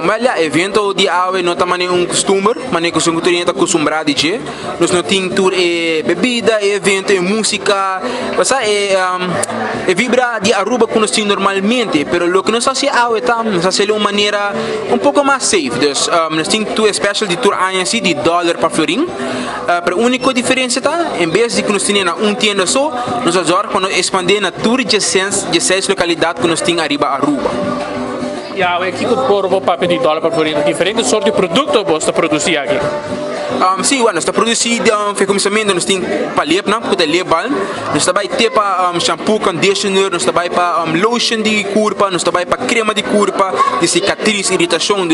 Mas lá, evento de ave não também costume, mas é costume que está acostumado a dizer. Nós não temos tour bebida, evento, música, vibra de Aruba que nós temos normalmente, pero lo que nós fazemos ave tá, nós fazemos de uma maneira pouco mais safe. Então, nós temos tour especial de tour assim de $1 para Florim. Pero a única diferença tá, em vez de que nós temos tienda só, nós agora quando expandir na tour de 16 localidades que nós temos arriba Aruba. Aqui com o corpo para de $1 para Florida, diferentes sortes de produtos você produzir aqui. Sim, nós estamos produzindo, começamento, nós temos para lepna, porque é lebal, nós estamos para shampoo, conditioner, nós estamos para lotion de corpo, nós estamos para crema de corpo, de cicatriz, irritação,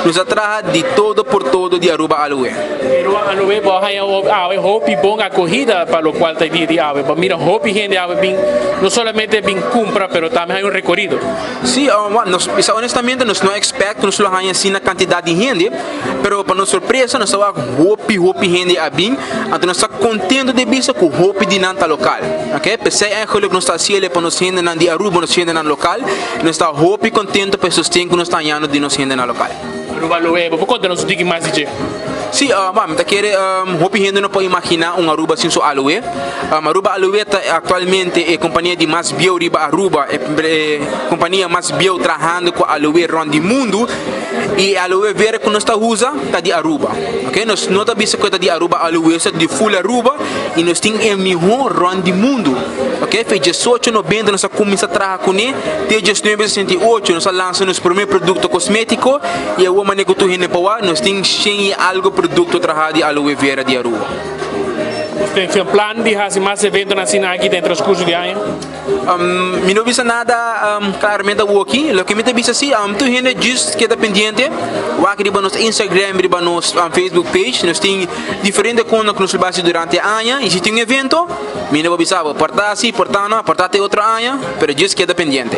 nós atrás de todo por todo de Aruba Aloe. Aruba Aloe, é roupa bom acolhida para o qual está de ave, mira roupa e gente ave não somente bem compra, mas também há recorrido. Sim, honestamente nós não expect, nós não assim na quantidade de gente, mas para nossa surpresa nós estamos roupa gente a bem, então nós estamos contentes de vista com roupa de nanta local, ok? Pensei que nós estamos assim para nós gente na de Aruba, nós gente na local, nós estamos roupa e contentes para sustentar que nós estamos indo de nós gente na local. Aruba Aloe, vou contar-nos o que mais dizer. Sim, tá querendo roupa gente não pode imaginar Aruba sem sua Aloe. Aruba Aloe atualmente é a companhia de mais bio riba Aruba, é companhia mais bio trabalhando com Aloe round o mundo e Aloe vera que nós está usa tá de Aruba, ok? Nós não tá visto que tá de Aruba Aloe, é de full Aruba e nós tem o melhor round o mundo, ok? Foi 1890 nós começa a trabalhar com ele, desde 1968 nós lançamos nosso primeiro produto cosmético e a maneira que tu rende para nós tem cheio algo produto trabalhado de aloe vera de Aruba. Tem um plano de fazer mais eventos assim aqui dentro dos cursos de ano? Me não visa nada claramente aqui. O que me visa assim, tu gente just que dependente. O aqui riba nos Instagram, riba nos Facebook page, nós tem diferentes contas que nos base durante a ano. E se tem evento, me não visa portar assim, portar não, portar até outro ano, pero just que dependente.